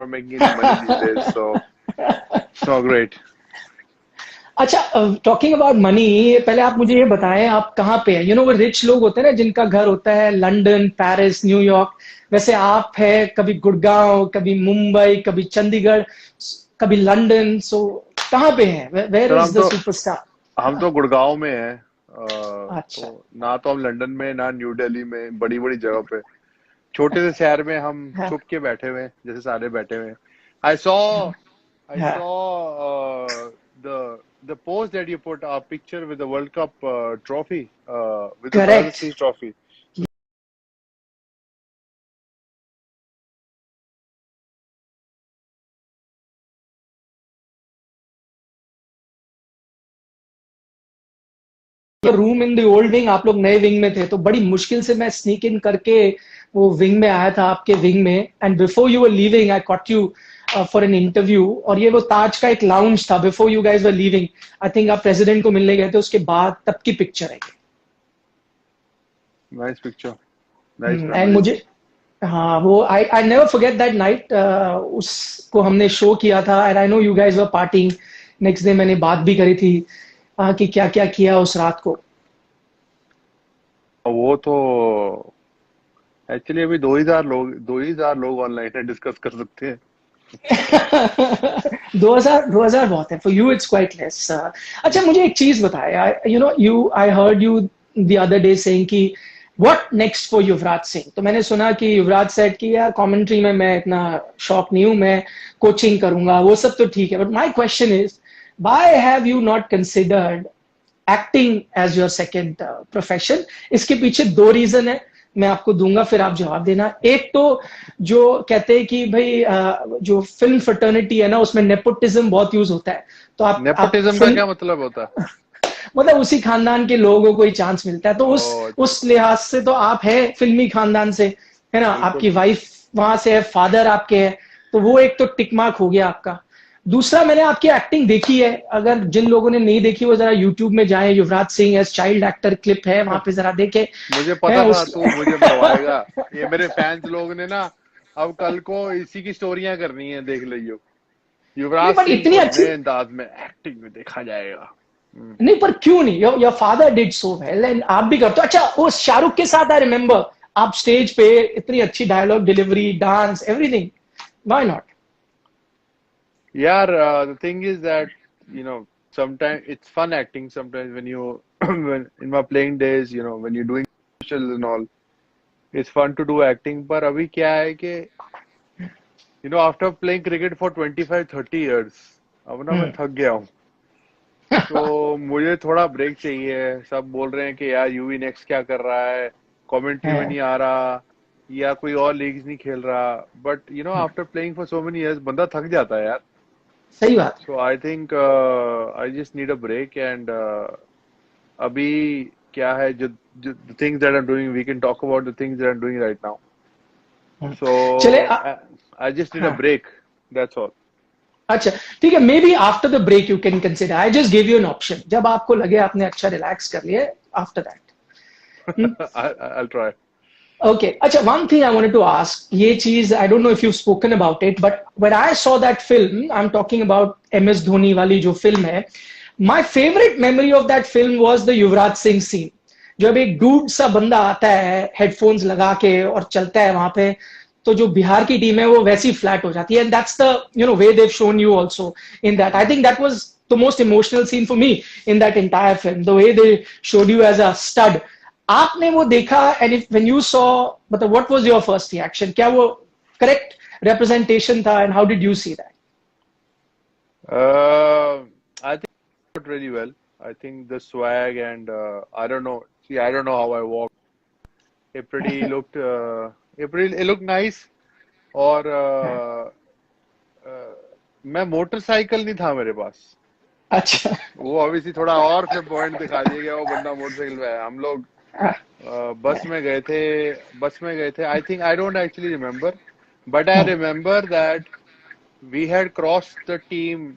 not making any money these days, so it's not great. अच्छा, talking about money, पहले आप मुझे ये बताएं आप कहाँ पे हैं? वो रिच लोग होते हैं ना जिनका घर होता है लंदन, पेरिस, न्यूयॉर्क, वैसे आप है कभी गुड़गांव, कभी मुंबई, कभी चंडीगढ़, कभी लंदन, सो कहाँ पे हैं? Where sir is the superstar? हम तो गुड़गांव में हैं। अच्छा। तो ना तो हम लंदन में, ना न्यू दिल्ली में, बड़ी बड़ी जगह पे, छोटे से शहर में हम हाँ, छुप के बैठे हुए हैं, जैसे सारे बैठे हुए हैं। आई सॉ I हाँ, saw the post that you put a picture with the World Cup trophy, with the correct. Prestige trophy. Room in the old wing, आप लोग नए विंग में थे, तो बड़ी मुश्किल से मैं स्नीक इन करके वो विंग में आया था आपके विंग में, and before you were leaving I cot you for an interview, और ये वो ताज का एक लाउंज था before you guys were leaving. I think आप प्रेसिडेंट को मिलने गए थे, उसके बाद तब की पिक्चर है। Nice picture, nice and memories. मुझे, हाँ, वो I I never forget that night, उसको हमने शो किया था, and I know you guys were parting. Next day मैंने बात भी करी थी कि क्या क्या किया उस रात को। वो तो एक्चुअली अभी 2,000 लोग ऑनलाइन है, डिस्कस कर सकते हैं। 2000 बहुत है for you, it's quite less. अच्छा, मुझे एक चीज बताया, you I heard you the other day saying कि what next for Yuvraj Singh. तो मैंने सुना कि युवराज सेड कि यार कमेंट्री में मैं इतना शौक नहीं हूं, मैं कोचिंग करूंगा, वो सब तो ठीक है, but my question is why have you not considered acting as your second profession? इसके पीछे दो रीजन है, मैं आपको दूंगा, फिर आप जवाब देना। एक तो जो कहते हैं कि भाई जो फिल्म फ्रेटर्निटी है ना, उसमें नेपोटिज्म बहुत यूज होता है, तो आप नेपोटिज्म का फिल्म, क्या मतलब होता है? मतलब उसी खानदान के लोगों को ही चांस मिलता है, तो उस ओह, अच्छा उस अच्छा। लिहाज से तो आप है फिल्मी खानदान से, है ना, बिल्कुल। आपकी वाइफ वहां से है, फादर आपके है, तो वो एक तो टिक मार्क हो गया आपका। दूसरा, मैंने आपकी एक्टिंग देखी है, अगर जिन लोगों ने नहीं देखी वो जरा यूट्यूब में जाएं, Yuvraj Singh as child actor clip है वहां पे, जरा देखे। मुझे है पता था उस तू मुझे मरवाएगा। ये मेरे फैंस लोग ने ना, अब कल को इसी की स्टोरियां करनी है, देख लियो। नहीं युवराज बट सिंह इतनी को अच्छी, नए अंदाज में एक्टिंग में देखा जाएगा। नहीं पर क्यों नहीं, your father did so well and आप भी करते हो। अच्छा, वो शाहरुख के साथ आई रिमेम्बर आप स्टेज पे इतनी अच्छी dialogue delivery, dance, everything, why not? यार, the thing is that, sometimes it's fun acting. Sometimes when you, when in my playing days, when you're doing specials and all, it's fun to do acting. पर अभी क्या है कि, after playing cricket for 25-30 years, अब ना मैं थक गया हूँ। तो मुझे थोड़ा ब्रेक चाहिए। सब बोल रहे हैं कि यार यूवी नेक्स्ट क्या कर रहा है, कमेंट्री में नहीं आ रहा, या कोई और लीग्स नहीं खेल रहा। But after playing for so many years बंदा थक जाता है यार। सही बात है। So I think I just need a break, and अभी क्या है, जो the things that I'm doing, we can talk about the things that I'm doing right now. So चले I just need a हाँ, break. That's all. अच्छा, ठीक है, maybe after the break you can consider, I just give you an option, जब आपको लगे आपने अच्छा रिलैक्स कर लिया, after that. I'll try. Okay. Acha, one thing I wanted to ask, ye cheez, I don't know if you've spoken about it, but when I saw that film, I'm talking about MS Dhoni wali jo film hai, my favorite memory of that film was the Yuvraj Singh scene. जब एक dude सा बंदा आता है headphones लगा के और चलता है वहां पे, तो जो बिहार की टीम है वो वैसी फ्लैट हो जाती है, and that's the way Dev shown you also in that. I think that was the most emotional scene for me in that entire film, the way they showed you as a stud. आपने वो देखा, and if when you saw, मतलब what was your first reaction? क्या वो correct representation था, and how did you see that? I think it really well. I think the swag, and I don't know. See, I don't know how I walk. It looked nice. और uh, मैं motorcycle नहीं था मेरे पास। अच्छा। वो obviously थोड़ा और फिर पॉइंट दिखा दिया गया, वो बंदा मोटरसाइकिल पे है। हम लोग बस में गए थे। I think I don't actually remember, but I remember that we had cross the team.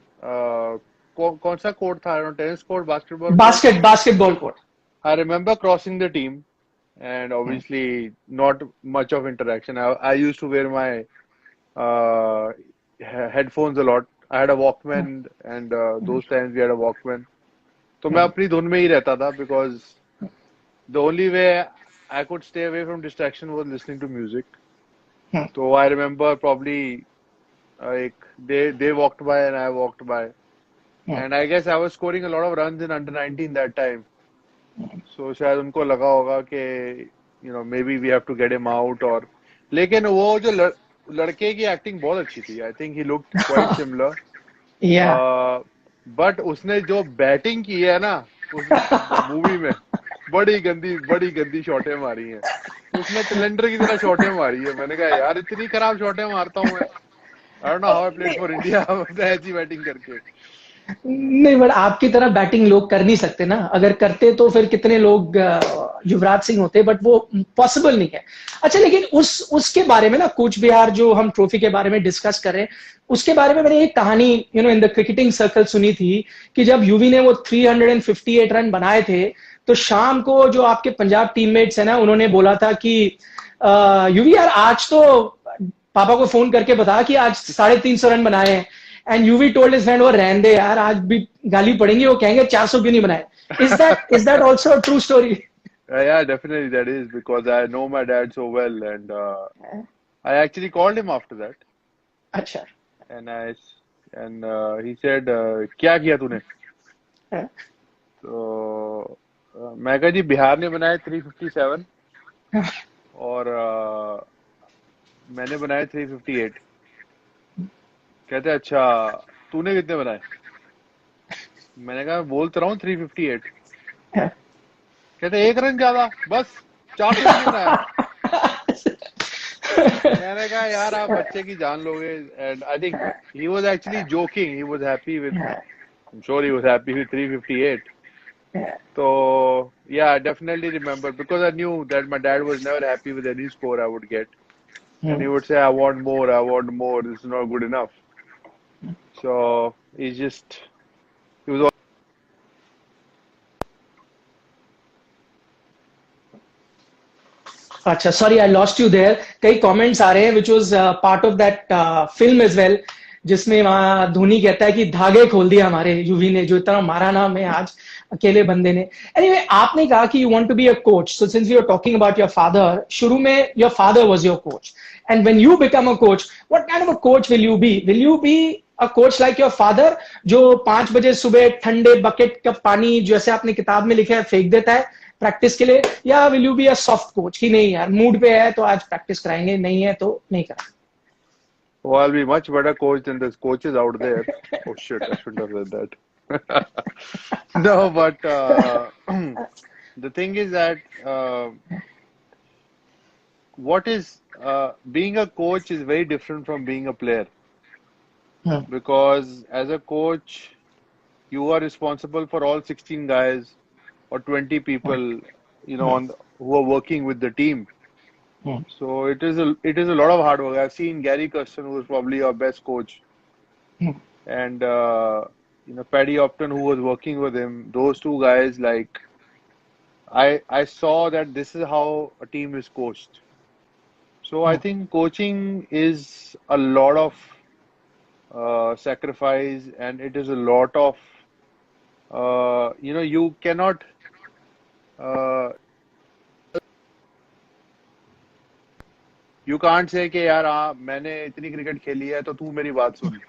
कौन सा कोर्ट था? Tennis court, basketball court. Basketball court. I remember crossing the team, and obviously not much of interaction. I used to wear my headphones a lot. I had a Walkman, and those times we had a Walkman. तो मैं अपनी धुन में ही रहता था because the only way I could stay away from distraction was listening to music. So I remember probably like they walked by and I walked by, and I guess I was scoring a lot of runs in under 19 that time. So शायद उनको लगा होगा कि maybe we have to get him out or लेकिन वो जो लड़के की एक्टिंग बहुत अच्छी थी. I think he looked quite similar. Yeah. But उसने जो बैटिंग की है ना उस मूवी में बड़ी गंदी शॉटें मारी हैं. उसने कैलेंडर की तरह शॉटें मारी है. मैंने कहा यार इतनी खराब शॉटें मारता हूँ मैं. I don't know how I played for India ऐसी बैटिंग करके. नहीं, बट आपकी तरह बैटिंग लोग कर नहीं सकते ना. अगर करते तो फिर कितने लोग युवराज सिंह होते, बट वो पॉसिबल नहीं है. अच्छा, लेकिन उसके बारे में ना, कूच बिहार जो हम ट्रॉफी के बारे में डिस्कस कर रहे हैं, उसके बारे में मैंने एक कहानी इन द क्रिकेटिंग सर्कल सुनी थी कि जब यूवी ने वो 358 रन बनाए थे, तो शाम को जो आपके पंजाब टीममेट्स है ना, उन्होंने बोला था कि यूवी यार आज तो पापा को फोन करके बता कि आज 350 रन बनाए हैं. And UV told his friend, वो रहने दे यार, आज भी गाली पड़ेंगी, वो कहेंगे 400 क्यों नहीं बनाए. Is that also a true story? Yeah, definitely that is because I know my dad so well, and I actually called him after that. अच्छा. And he said, क्या किया तूने? तो मैं कहा जी बिहार ने बनाए 357 और मैंने बनाए 358. कहते अच्छा तूने कितने बनाए? मैंने कहा बोल तो रहा हूँ 358. कहते एक रन ज्यादा, बस 400 क्यों नहीं बनाया? मैंने कहा यार आप बच्चे की जान लोगे. And I think he was actually joking. He was happy with, I'm sure he was happy with 358. So yeah, I definitely remember because I knew that my dad was never happy with any score I would get, and he would say I want more, this is not good enough. So he was अच्छा, sorry I lost you there. कई comments आ रहे हैं which was part of that film as well, जिसमें वहां धोनी कहता है कि धागे खोल दिया हमारे यूवी ने, जो इतना मारा ना हमें आज अकेले बंदे ने. एनीवे, आपने कहा कि you want to be a coach. So since we are talking about your father, शुरू में your father was your coach, and when you become a coach, what kind of a coach will you be a coach like your father, जो 5 बजे सुबह ठंडे bucket का पानी जैसे आपने किताब में लिखा है फेंक देता है प्रैक्टिस के लिए, या will you be a soft coach कि नहीं यार मूड पे है तो आज प्रैक्टिस कराएंगे, नहीं है तो नहीं कराएंगे? Well, I'll be much better coach than those coaches out there. Oh shit, I shouldn't have said that. No, but the thing is that what is being a coach is very different from being a player. Because as a coach, you are responsible for all 16 guys or 20 people, who are working with the team. So it is a lot of hard work. I've seen Gary Kirsten, who was probably our best coach, and Paddy Upton, who was working with him. Those two guys, like I saw that this is how a team is coached. So I think coaching is a lot of sacrifice, and it is a lot of you cannot you can't say कि यार मैंने इतनी cricket खेली है तो तू मेरी बात सुन,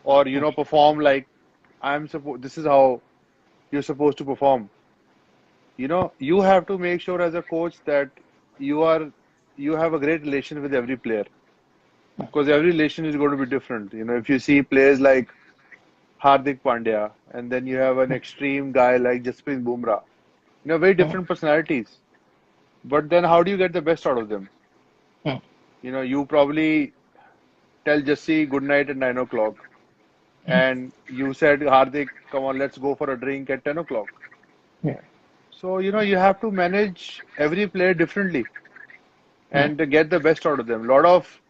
or perform like this is how you're supposed to perform. You have to make sure as a coach that you have a great relation with every player, because every relation is going to be different. If you see players like Hardik Pandya, and then you have an extreme guy like Jasprit Bumrah, very different personalities. But then how do you get the best out of them? You probably tell Jassi good night at 9 o'clock, and you said, Hardik, come on, let's go for a drink at 10 o'clock. So, you have to manage every player differently and to get the best out of them. A lot of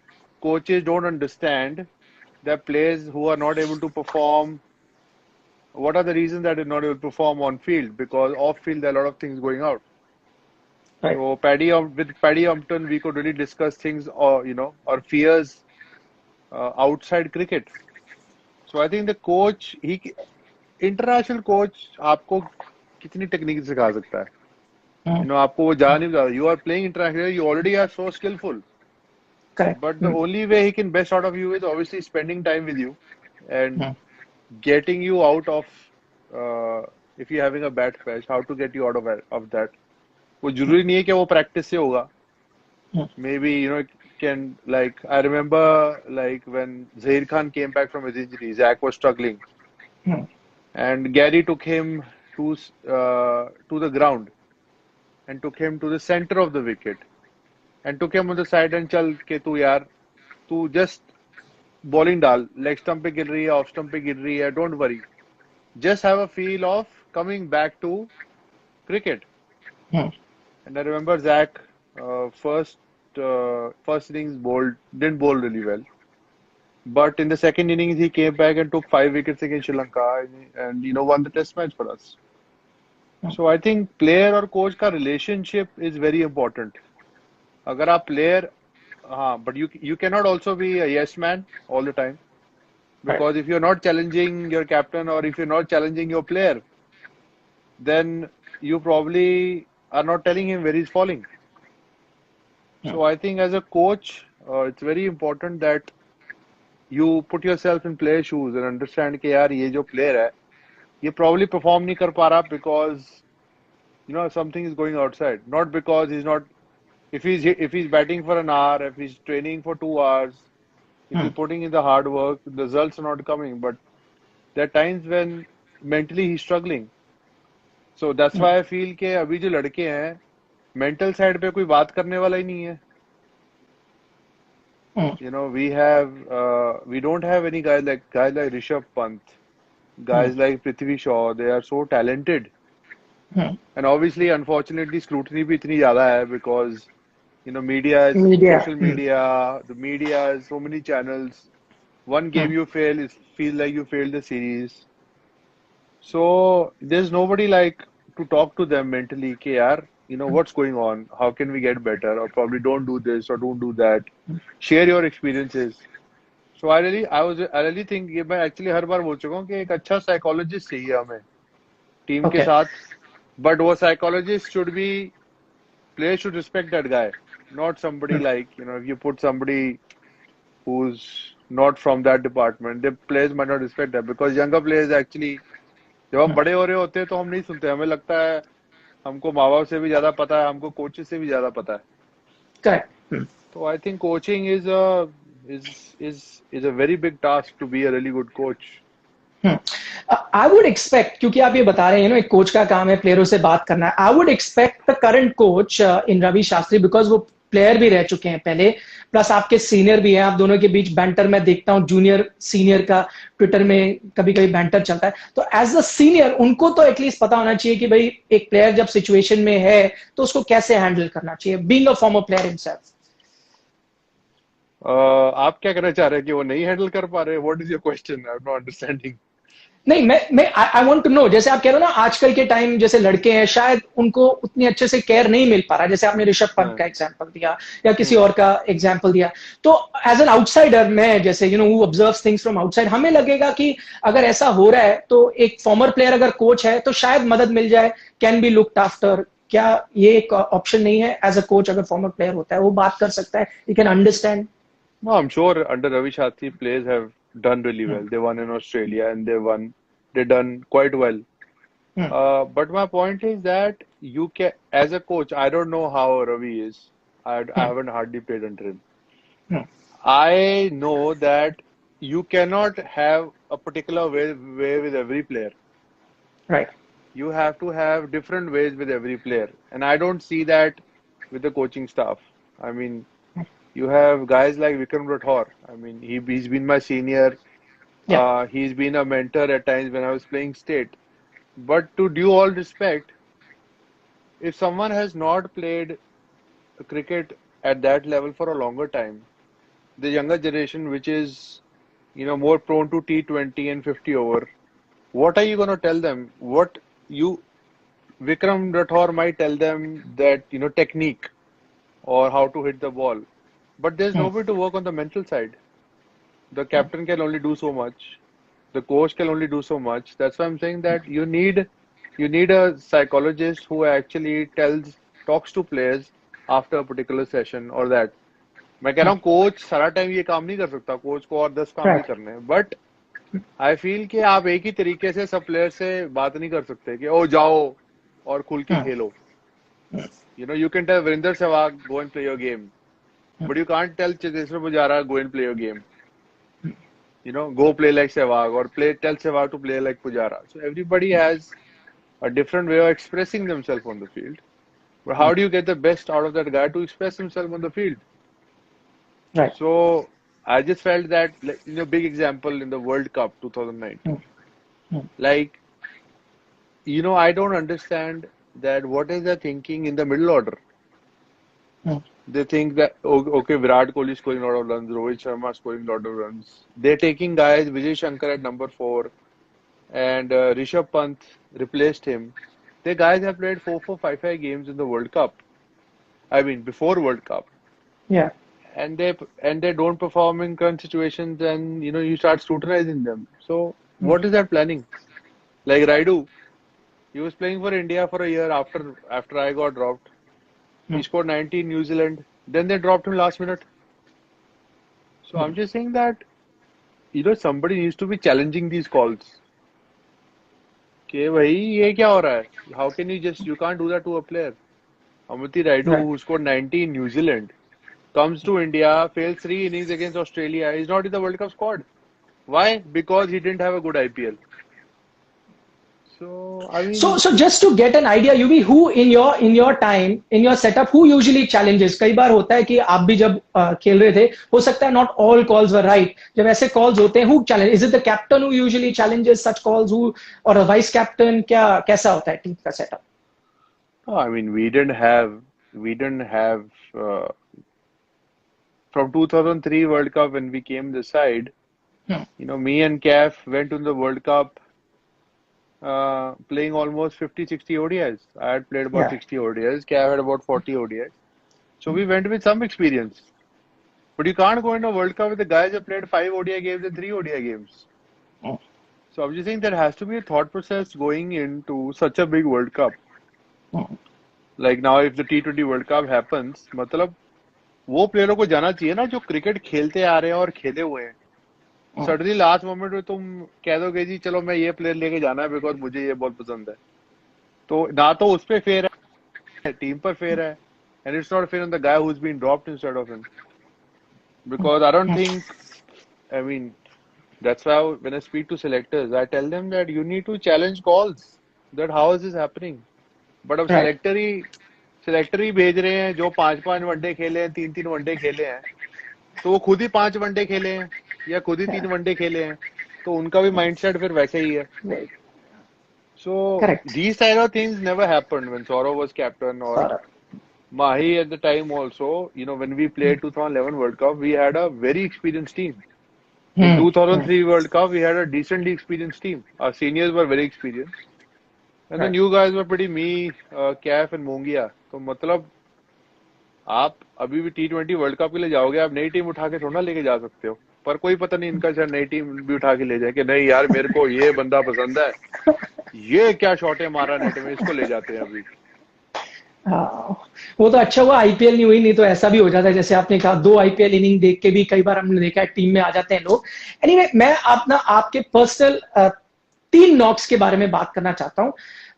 coaches don't understand that players who are not able to perform, what are the reasons that they're not able to perform on field? Because off field, there are a lot of things going out. Right. So with Paddy Upton, we could really discuss things, or fears outside cricket. So I think the coach, international coach आपको कितनी technique सिखा सकता है? Hmm. आपको वो जा नहीं बता. You are playing international, you already are so skillful. Correct. But the only way he can best out of you is obviously spending time with you and Hmm. getting you out of, if you're having a bad patch, how to get you out of that. वो जरूरी नहीं है कि वो practice से होगा. Hmm. Maybe, it can, like, I remember, like, when Zair Khan came back from his injury, Zach was struggling, Hmm. and Gary took him to the ground and took him to the center of the wicket and took him on the side and चल के तू यार तू just bowling डाल, leg stump पे गिर रही है, off stump पे गिर रही है, don't worry, just have a feel of coming back to cricket. Hmm. And I remember Zach, first innings didn't bowl really well. But in the second innings, he came back and took 5 wickets against Sri Lanka and won the test match for us. So I think player और coach का relationship is very important. अगर आप player, हाँ, but you cannot also be a yes man all the time, Right. because if you're not challenging your captain or if you're not challenging your player, then you probably are not telling him where he's falling. Hmm. So I think as a coach, it's very important that you put yourself in player shoes and understand कि यार ये जो player है ये probably perform नहीं कर पा रहा because something is going outside, not because he's not. If he's batting for an hour, if he's training for 2 hours, if Hmm. he's putting in the hard work, the results are not coming. But there are times when mentally he's struggling. So that's Hmm. why I feel कि अभी जो लड़के हैं mental side पे कोई बात करने वाला ही नहीं है. Hmm. We don't have any guys like Rishabh Pant, Hmm. guys like Prithvi Shaw. They are so talented. Hmm. And obviously, unfortunately, scrutiny भी इतनी ज़्यादा है because media is Media. social Hmm. media. The media is so many channels. One Hmm. game you fail is feel like you failed the series. So there's nobody like to talk to them mentally. कि यार, what's going on? How can we get better? Or probably don't do this or don't do that. Share your experiences. So I really think ये मैं actually हर बार बोल चुका हूँ कि एक अच्छा psychologist चाहिए हमें टीम के Okay. साथ. But वो psychologist should be, players should respect that guy, not somebody Hmm. like, if you put somebody who's not from that department, the players might not respect that because younger players actually, जब हम Hmm. बड़े हो रहे होते हैं तो हम नहीं सुनते, हमें लगता है हमको माँ बाप से भी ज्यादा पता है, हमको कोचेस से भी ज्यादा पता है. Correct. Hmm. तो I think coaching is a very big task to be a really good coach. I would expect, क्योंकि आप ये बता रहे हैं एक कोच का काम है प्लेयरों से बात करना है, I would expect the current coach in Ravi Shastri, because वो प्लेयर भी रह चुके हैं पहले, प्लस आपके सीनियर भी हैं, आप दोनों के बीच बैंटर मैं देखता हूं, जूनियर सीनियर का ट्विटर में कभी कभी बैंटर चलता है, तो एज अ सीनियर उनको तो एटलीस्ट पता होना चाहिए कि भाई एक प्लेयर जब सिचुएशन में है तो उसको कैसे हैंडल करना चाहिए, being a former player himself. आप क्या कहना चाह रहे हैं कि वो नहीं हैंडल कर पा रहे? What is your question? I am not understanding. नहीं, मैं आई वांट टू नो, जैसे आप कह रहे हो ना आजकल के टाइम जैसे लड़के हैं शायद उनको उतनी अच्छे से केयर नहीं मिल पा रहा, जैसे आपने ऋषभ पंत हाँ. का एग्जांपल दिया या किसी और का एग्जांपल दिया, तो एज एन आउटसाइडर मैं जैसे who observes things from outside, हमें लगेगा कि अगर ऐसा हो रहा है तो एक फॉर्मर प्लेयर अगर कोच है तो शायद मदद मिल जाए, कैन बी लुक्ड आफ्टर. क्या ये एक ऑप्शन नहीं है? एज अ कोच अगर फॉर्मर प्लेयर होता है वो बात कर सकता है, you can understand. No, I'm sure under Ravi Shastri, players have done really well. They won in Australia and they done quite well. But my point is that you can, as a coach, I don't know how Ravi is. I haven't hardly played under him. I know that you cannot have a particular way with every player. Right. You have to have different ways with every player. And I don't see that with the coaching staff. I mean, you have guys like Vikram Rathore. I mean, he's been my senior. या. He's been a mentor at times when I was playing state. But to due all respect, if someone has not played cricket at that level for a longer time, the younger generation, which is more prone to T20 and 50 over, what are you going to tell them? What you Vikram Rathore might tell them that technique or how to hit the ball, but there's nobody to work on the mental side. The captain can only do so much. The coach can only do so much. That's why I'm saying that you need a psychologist who actually talks to players after a particular session or that. मैं कह रहा हूँ coach सारा time ये काम नहीं कर सकता, कोच को और 10 काम भी Right. करने हैं, बट आई फील कि आप एक ही तरीके से सब प्लेयर से बात नहीं कर सकते कि ओ जाओ और खुल के Hmm. Khelo. You can tell Virender Sehwag go and play your game, but you can't tell Cheteshwar Pujara go and play your game. Go play like Sehwag or tell Sehwag to play like Pujara. So everybody has a different way of expressing themselves on the field. But how do you get the best out of that guy to express himself on the field? Right. So I just felt that, like, big example in the World Cup 2019. Like, I don't understand that what is the thinking in the middle order. Hmm. They think that, okay, Virat Kohli is scoring a lot of runs, Rohit Sharma is scoring a lot of runs. They're taking guys, Vijay Shankar at number 4, and Rishabh Pant replaced him. The guys have played 4, 4, 5, 5 games in the World Cup. I mean, before World Cup, Yeah. and they don't perform in current situations, and you start scrutinizing them. So what is that planning? Like Raidu, he was playing for India for a year after I got dropped. He scored 90 in New Zealand. Then they dropped him last minute. So I'm just saying that somebody needs to be challenging these calls. कि भाई ये क्या हो रहा है? How can you can't do that to a player? Amity Raidu, Right. who scored 90 in New Zealand, comes to India, fails 3 innings against Australia. He's not in the World Cup squad. Why? Because he didn't have a good IPL. So I So, mean, so just to get an idea, Yubi, who in your time, in your setup, who usually challenges? कई बार होता है कि आप भी जब खेल रहे थे, हो सकता है not all calls were right. जब ऐसे calls होते हैं, who challenge? Is it the captain who usually challenges such calls, who or a vice captain? क्या कैसा होता है टीम का setup? I mean, we didn't have uh, from 2003 World Cup when we came this side. Hmm. Me and Caf went to the World Cup playing almost 50, 60 ODIs. I had played about Yeah. 60 ODIs. Caf had about 40 ODIs. So we went with some experience. But you can't go into a World Cup with the guys who played 5 ODI games and 3 ODI games. Hmm. So I'm just saying there has to be a thought process going into such a big World Cup. Hmm. Like now, if the T20 World Cup happens, मतलब वो प्लेयरों को जाना चाहिए ना जो cricket खेलते आ रहे हैं और खेले हुए हैं. सडनली लास्ट मोमेंट में तुम कह दोगे जी चलो मैं ये प्लेयर लेके जाना है बिकॉज मुझे ये बहुत पसंद है. तो ना तो उस पे फेयर है, टीम पर फेयर है, and it's not fair on the guy who is been dropped instead of him. Because I don't think, I mean, that's why when I speak to selectors, I tell them that you need to challenge calls. That how is this happening? But अब Right. Selector ही भेज रहे हैं जो 5 5 one day खेले हैं, 3 3 one day खेले हैं, तो वो खुद ही 5 वनडे खेले हैं या खुद ही Yeah. 3 वनडे खेले हैं, तो उनका भी माइंडसेट फिर वैसे ही है. Right. So Correct. these type of things never happened when Saurav was captain or Saurabh. Mahi at the time also. When we played 2011 World Cup, we had a very experienced team. In Hmm. Hmm. 2003 World Cup, we had a decently experienced team. Our seniors were very experienced. And the Right. new guys were pretty me, Caf and Mongia. तो मतलब आप अभी भी T20 world cup के लिए जाओगे, आप नई टीम उठा के थोड़ा ना लेके जा सकते हो. पर कोई पता नहीं इनका शायद नई टीम भी उठा के ले जाए कि नहीं यार मेरे को ये बंदा पसंद है, ये क्या शॉटे मारा नेट में, इसको ले जाते हैं अभी. हाँ, वो तो अच्छा हुआ आईपीएल नहीं हुई, नहीं तो ऐसा भी हो जाता है जैसे आपने कहा 2 आईपीएल इनिंग देख के भी कई बार हमने देखा है टीम में आ जाते हैं लोग. एनीवे मैं अपना आपके पर्सनल 3 नॉक्स के बारे में बात करना चाहता हूं.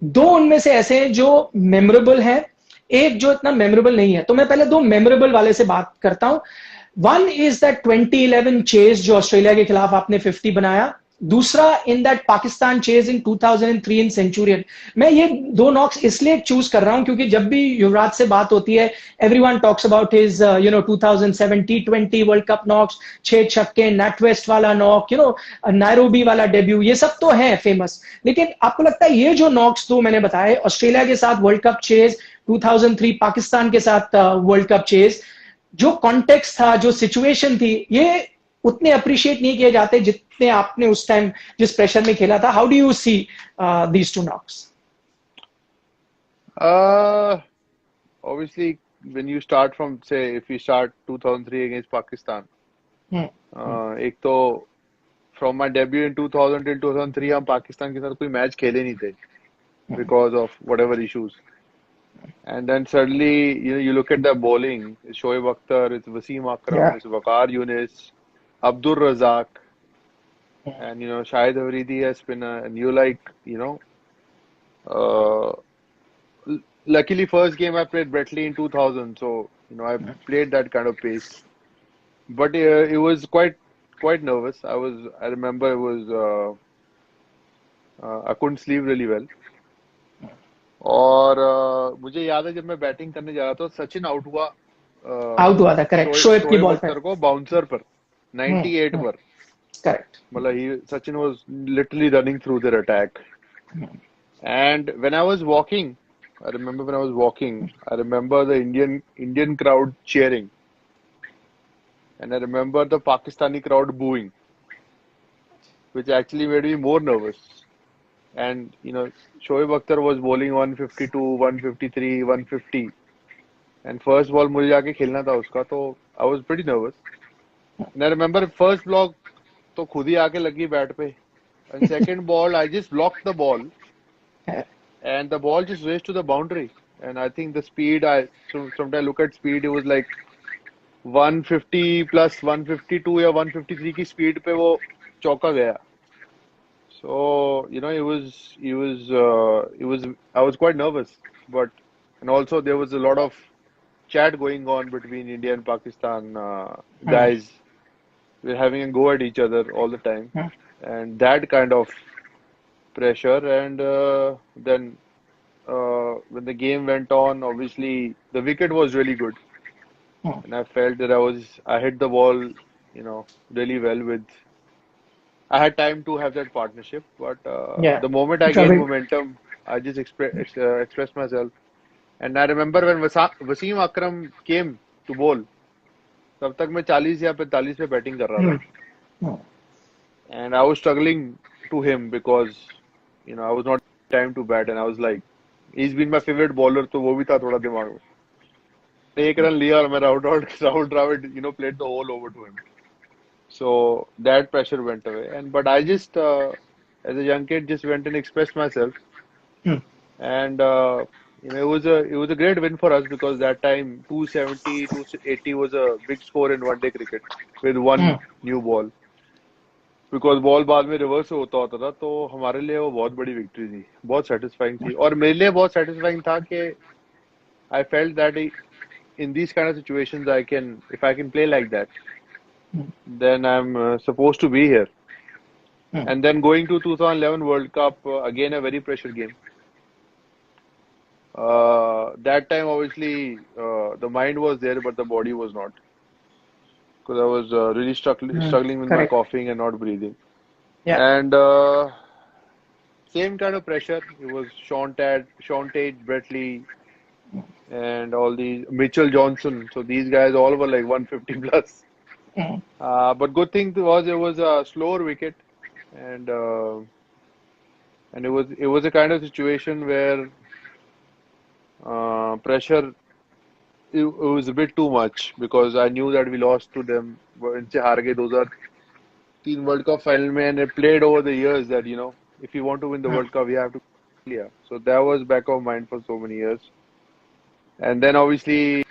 2 उनमें से ऐसे हैं जो मेमोरेबल हैं, एक जो इतना मेमोरेबल नहीं है. तो मैं पहले 2 मेमोरेबल वाले से बात करता हूं. वन इज दैट 2011 चेज जो ऑस्ट्रेलिया के खिलाफ आपने 50 बनाया. दूसरा in that Pakistan chase in 2003 in Centurion. मैं ये 2 नॉक्स इसलिए चूज कर रहा हूं क्योंकि जब भी युवराज से बात होती है everyone talks about his 2007 T20 world cup knocks, 6 छक्के, नेटवेस्ट वाला नॉक, नायरोबी वाला डेब्यू, ये सब तो है फेमस. लेकिन आपको लगता है ये जो नॉक्स 2 मैंने बताए, ऑस्ट्रेलिया के साथ वर्ल्ड कप चेज, 2003 पाकिस्तान के साथ वर्ल्ड कप चेज, जो कॉन्टेक्स्ट था, जो सिचुएशन थी, ये उतने अप्रिशिएट नहीं किए जाते जितने आपने उस टाइम जिस प्रेशर में खेला था. How do you see these 2 knocks? Obviously, when you start from, say, if you start 2003 against Pakistan, हम्म, एक तो from my debut in 2000 till 2003 हम पाकिस्तान के साथ कोई मैच खेले नहीं थे because of whatever issues. And then suddenly, you look at the bowling. It's Shoaib Akhtar, it's Wasim Akram, yeah, it's Waqar Yunis, Abdur Razak, and Shahid Afridi as spinner. And you like, uh, luckily first game I played Bretley in 2000, so I played that kind of pace. But it was quite nervous. I remember it was I couldn't sleep really well. और मुझे याद है जब मैं batting करने जा रहा था सचिन आउट हुआ आउट हुआ था, करेक्ट, शोएब की शोएब बॉल पे। अख्तर को बाउंसर पर 98 पर करेक्ट। मतलब ही Sachin was literally running through their attack. And when I was walking, I remember when I was walking, I remember the Indian crowd cheering, and I remember the Pakistani crowd booing, which actually made me more nervous. And Shoaib Akhtar was bowling 152, 153, 150. And first ball मुझे जाके खेलना था उसका तो I was pretty nervous. And I remember first block तो खुद ही आके लगी बैट पे. And second ball I just blocked the ball and the ball just raced to the boundary. And I think the speed sometimes I look at speed, it was like 150 plus 152 या 153 की speed पे वो चौका गया. So it was I was quite nervous, but and also there was a lot of chat going on between India and Pakistan guys. We're having a go at each other all the time, and that kind of pressure. And then when the game went on, obviously the wicket was really good, and I felt that I hit the ball, really well with. I had time to have that partnership, but Yeah, the moment I gained Dravid. momentum, I just expressed myself. And I remember when Wasim Akram came to bowl, तब तक मैं 40 या 45 पे batting कर रहा था. And I was struggling to him because I was not time to bat, and I was like, he's been my favorite bowler, तो वो भी था थोड़ा दिमाग में. एक रन लिया और मैं Rahul Dravid played the whole over to him. So that pressure went away, but I just as a young kid just went and expressed myself, and it was a great win for us because that time 270, 280 was a big score in one day cricket with one new ball. Because ball बाद में reverse होता होता था तो हमारे लिए वो बहुत बड़ी विक्ट्री थी, बहुत सेटिस्फाइंग थी. और मेरे लिए बहुत सेटिस्फाइंग था कि I felt that in these kind of situations I can if I can play like that then I am supposed to be here. And then going to 2011 World Cup, again a very pressure game. That time obviously the mind was there but the body was not, because I was really struggling with my Correct. coughing and not breathing. Yeah. And same kind of pressure. It was Sean Tate, Brett Lee, and all these Mitchell Johnson. So these guys all were like 150 plus. But good thing was it was a slower wicket, and it was a kind of situation where pressure it was a bit too much because I knew that we lost to them. इनसे हार गए 2003 World Cup final में, and it played over the years that if you want to win the World Cup, you have to. Yeah, so that was back of mind for so many years. And then obviously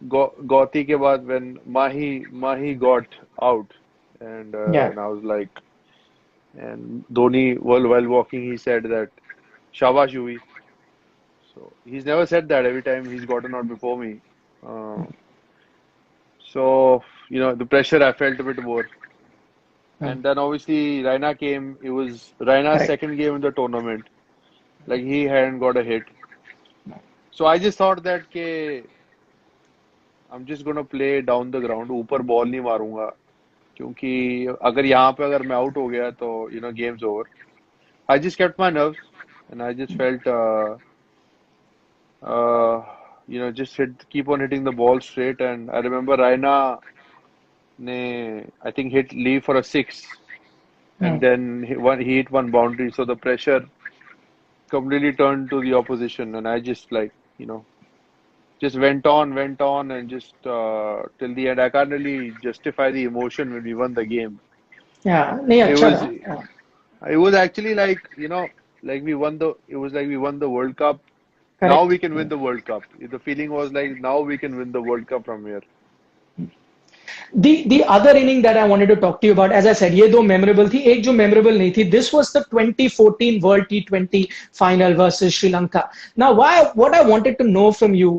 Gauti के बाद when Mahi got out, and Yeah. I was like, and Dhoni while walking he said that Shabash Yuvi. So he's never said that. Every time he's gotten out before me. So the pressure I felt a bit more. And then obviously Raina came. It was Raina's Correct. second game in the tournament. Like he hadn't got a hit. So I just thought that I'm just gonna play down the ground. ऊपर ball नहीं मारूंगा क्योंकि अगर यहाँ पे अगर मैं out हो गया तो game's over. I just kept my nerves and I just felt just keep on hitting the ball straight. And I remember Raina I think hit Lee for a 6, and then he hit one boundary, so the pressure completely turned to the opposition, and I just just went on, and just till the end. I can't really justify the emotion when we won the game. Yeah, नहीं It अच्छा was था. Yeah, it was actually like, like it was like we won the World Cup. Now correct. we can win the World Cup. The feeling was like now we can win the World Cup from here. The other inning that I wanted to talk to you about, as I said, ये दो memorable थी, एक जो memorable नहीं थी. This was the 2014 World T20 final versus Sri Lanka. Now, what I wanted to know from you,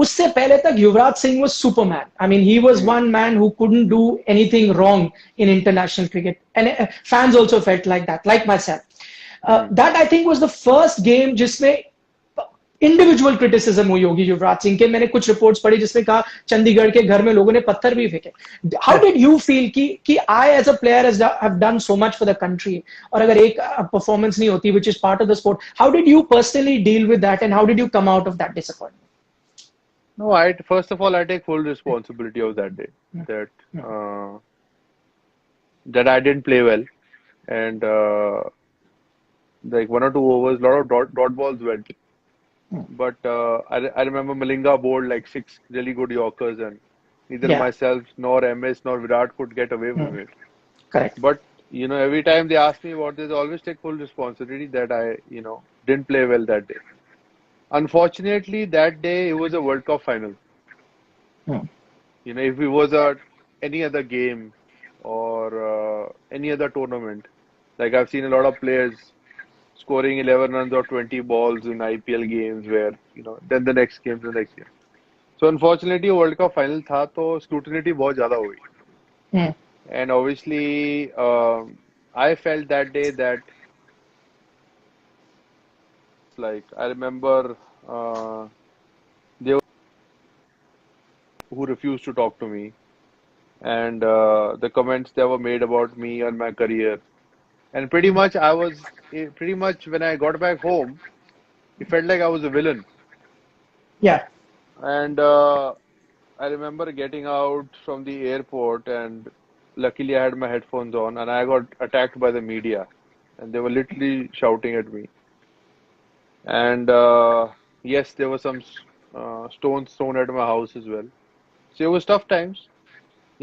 उससे पहले तक Yuvraj Singh was Superman. I mean, he was one man who couldn't do anything wrong in international cricket, and fans also felt like that, like myself. Hmm. That I think was the first game जिसमें individual criticism हुई होगी युवराज सिंह के. मैंने कुछ reports पढ़ी जिसमें कहा चंडीगढ़ के घर में लोगों ने पत्थर भी फेंके. हाउ डिड यू फील कि I as a player have done so much for the country, और अगर एक परफॉर्मेंस नहीं होती which is part of the sport, how did you personally deal with that and how did you come out of that disappointment? No, I first of all I take full responsibility of that day, that uh, that I didn't play well, and like one or two overs, lot of dot balls went. But I remember Malinga bowled like six really good Yorkers, and neither Yeah, myself nor MS nor Virat could get away from it. correct. But every time they ask me about this, I always take full responsibility that I didn't play well that day. Unfortunately, that day it was a World Cup final. If it was any other game or any other tournament, like I've seen a lot of players scoring 11 runs or 20 balls in IPL games where, then the next game, the next game. So unfortunately, World Cup final था तो scrutiny बहुत ज़्यादा हुई. Hmm. And obviously, I felt that day that, like, I remember they were who refused to talk to me, and the comments that were made about me and my career. And pretty much, pretty much when I got back home, it felt like I was a villain. Yeah, And I remember getting out from the airport, and luckily I had my headphones on, and I got attacked by the media, and they were literally shouting at me. And yes, there were some stones thrown at my house as well. So it was tough times.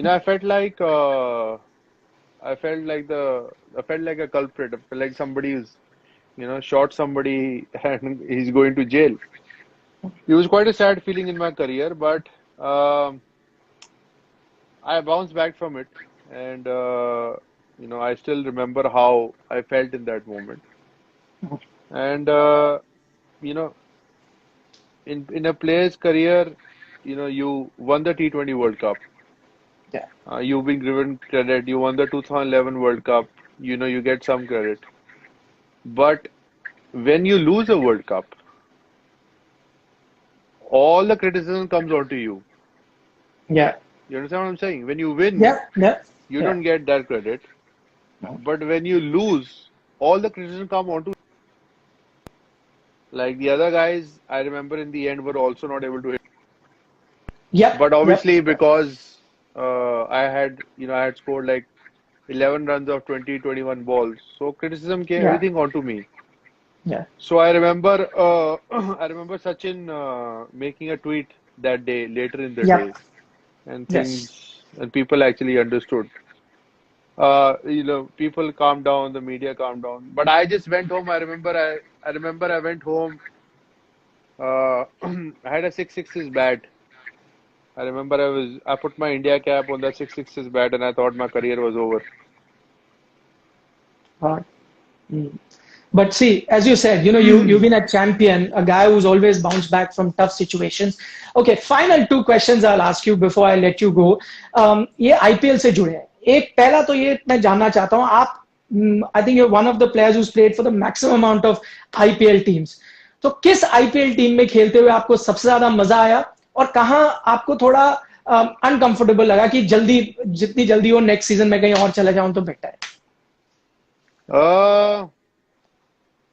I felt like I felt like a culprit. I felt like somebody's shot somebody and he's going to jail. It was quite a sad feeling in my career, but um, I bounced back from it, and I still remember how I felt in that moment. And you know, in a player's career, you won the T20 World Cup. yeah, You've been given credit. You won the 2011 World Cup. You get some credit. But when you lose a World Cup, all the criticism comes onto you. yeah, You understand what I'm saying? When you win, yeah, yeah, you yeah. don't get that credit. But when you lose, all the criticism come onto, like the other guys, I remember in the end were also not able to hit. Yep, But yep, obviously because I had scored like 11 runs of 20, 21 balls. So criticism came yeah, everything onto me. yeah, So I remember I remember Sachin making a tweet that day, later in the day, yep, and yes. people actually understood. People calmed down, the media calmed down. But I just went home. I remember I went home. I had a six sixes bat. I remember I put my India cap on the six sixes bat, and I thought my career was over. Hard. Mm. But see, as you said, you've been a champion, a guy who's always bounced back from tough situations. Okay, final two questions I'll ask you before I let you go. ये IPL से जुड़े हैं. एक पहला तो ये मैं जानना चाहता हूँ, आप I think you one of the players who played for the maximum amount of IPL teams. तो किस आईपीएल टीम में खेलते हुए आपको सबसे ज्यादा मजा आया, और कहाँ आपको थोड़ा अनकंफर्टेबल लगा कि जितनी जल्दी हो नेक्स्ट सीजन में कहीं और चला जाऊं तो बेटर है? Uh,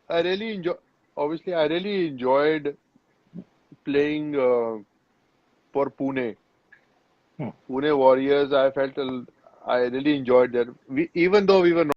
I really enjoy. Obviously, I really enjoyed playing for Pune. Pune Warriors. I really enjoyed that. Even though we were